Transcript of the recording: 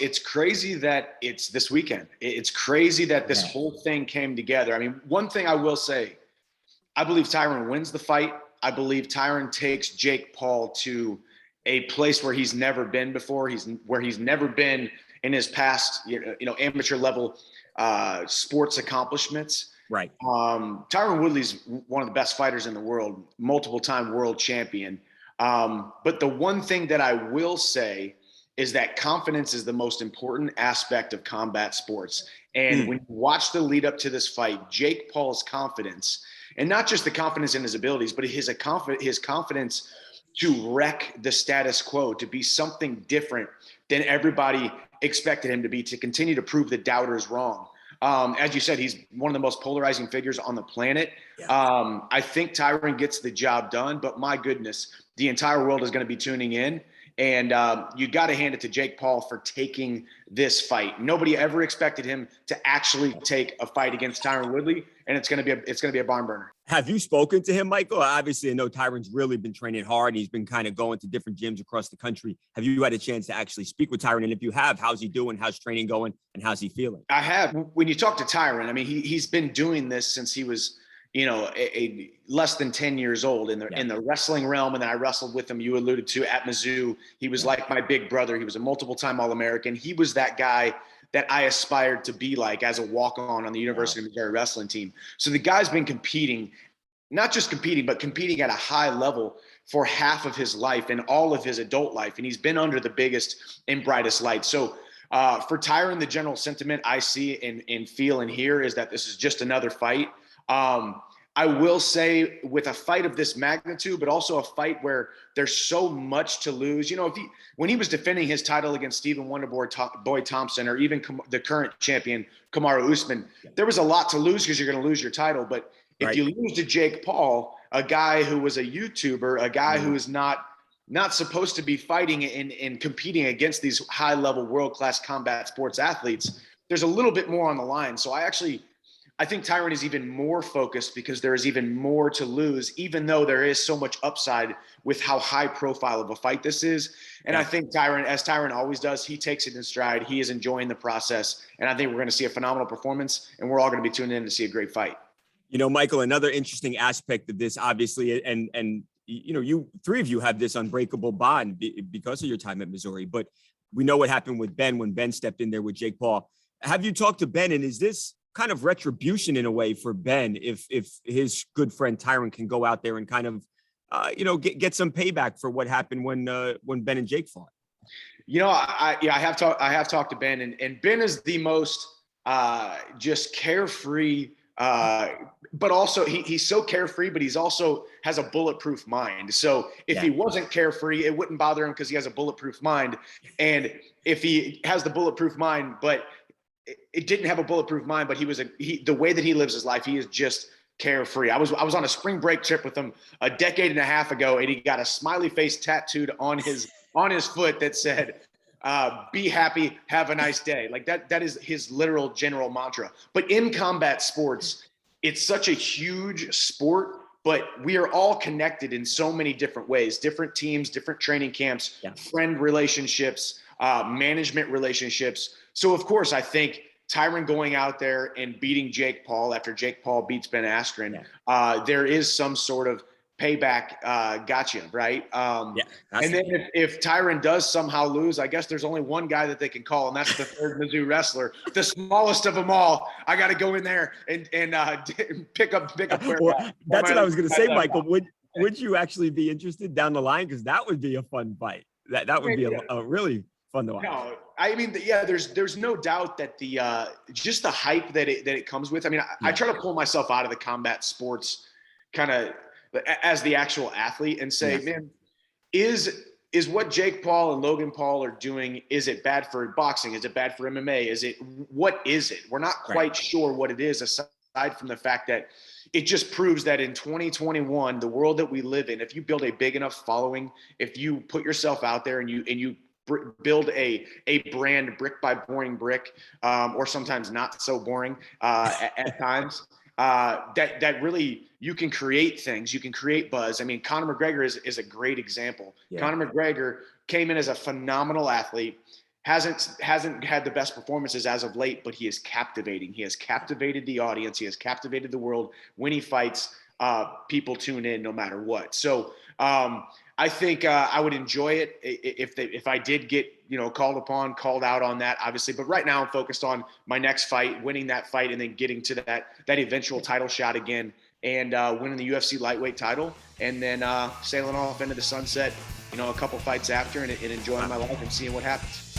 It's crazy that it's this weekend. It's crazy that this whole thing came together. I mean, one thing I will say, I believe Tyron wins the fight. I believe Tyron takes Jake Paul to a place where he's never been before. Where he's never been in his past, amateur level sports accomplishments. Right. Tyron Woodley's one of the best fighters in the world, multiple-time world champion. But the one thing that I will say is that confidence is the most important aspect of combat sports. And when you watch the lead up to this fight, Jake Paul's confidence, and not just the confidence in his abilities, but his confidence to wreck the status quo, to be something different than everybody expected him to be, to continue to prove the doubters wrong. As you said, he's one of the most polarizing figures on the planet. Yeah. I think Tyron gets the job done, but my goodness, the entire world is going to be tuning in. And you got to hand it to Jake Paul for taking this fight. Nobody ever expected him to actually take a fight against Tyron Woodley, and it's going to be a barn burner. Have you spoken to him, Michael? Obviously, I know Tyron's really been training hard. He's been kind of going to different gyms across the country. Have you had a chance to actually speak with Tyron? And if you have, how's he doing? How's training going? And how's he feeling? I have. When you talk to Tyron, I mean, he's been doing this since he was, a less than 10 years old in the wrestling realm. And then I wrestled with him, you alluded to, at Mizzou. He was like my big brother. He was a multiple-time All-American. He was that guy that I aspired to be like as a walk-on the University of Missouri wrestling team. So the guy's been competing, not just competing, but competing at a high level for half of his life and all of his adult life. And he's been under the biggest and brightest light. So for Tyron, the general sentiment I see and feel and hear is that this is just another fight. I will say, with a fight of this magnitude, but also a fight where there's so much to lose. When he was defending his title against Stephen Wonderboy Thompson, or even the current champion Kamaru Usman, there was a lot to lose because you're going to lose your title. But if you lose to Jake Paul, a guy who was a YouTuber, a guy who is not supposed to be fighting and competing against these high-level, world-class combat sports athletes, there's a little bit more on the line. So I think Tyron is even more focused because there is even more to lose, even though there is so much upside with how high profile of a fight this is. And I think Tyron, as Tyron always does, he takes it in stride. He is enjoying the process. And I think we're going to see a phenomenal performance, and we're all going to be tuned in to see a great fight. Michael, another interesting aspect of this, obviously, and you three of you have this unbreakable bond because of your time at Missouri, but we know what happened with Ben when Ben stepped in there with Jake Paul. Have you talked to Ben, and is this kind of retribution in a way for Ben if his good friend Tyron can go out there and kind of get some payback for what happened when Ben and Jake fought? I have talked to Ben, and Ben is the most just carefree, but also he's so carefree, but he's also has a bulletproof mind. So if he wasn't carefree, it wouldn't bother him because he has a bulletproof mind. And if he has the bulletproof mind, but it didn't have a bulletproof mind, but the way that he lives his life, he is just carefree. I was on a spring break trip with him a decade and a half ago, and he got a smiley face tattooed on his foot that said, be happy, have a nice day. Like that is his literal general mantra. But in combat sports, it's such a huge sport, but we are all connected in so many different ways, different teams, different training camps, friend relationships, management relationships. So, of course, I think Tyron going out there and beating Jake Paul after Jake Paul beats Ben Askren, there is some sort of payback gotcha, right? And then if Tyron does somehow lose, I guess there's only one guy that they can call, and that's the third Mizzou wrestler, the smallest of them all. I got to go in there and pick up where. Well, that's what I was going to say, Michael. Would you actually be interested down the line? Because that would be a fun fight. That would be a really fun to watch. No, I mean, there's no doubt that just the hype that it comes with. I mean, I try to pull myself out of the combat sports kind of as the actual athlete and say, man, is what Jake Paul and Logan Paul are doing, is it bad for boxing? Is it bad for MMA? What is it? We're not quite sure what it is, aside from the fact that it just proves that in 2021, the world that we live in, if you build a big enough following, if you put yourself out there and you build a brand brick by boring brick, or sometimes not so boring at times, that really you can create things, you can create buzz. I mean, Conor McGregor is a great example. Conor McGregor came in as a phenomenal athlete, hasn't had the best performances as of late, but he is captivating. He has captivated the audience. He has captivated the world. When he fights, people tune in no matter what. So I think I would enjoy it if I did get, called out on that, obviously. But right now I'm focused on my next fight, winning that fight, and then getting to that eventual title shot again, and winning the UFC lightweight title, and then sailing off into the sunset, a couple fights after, and enjoying my life and seeing what happens.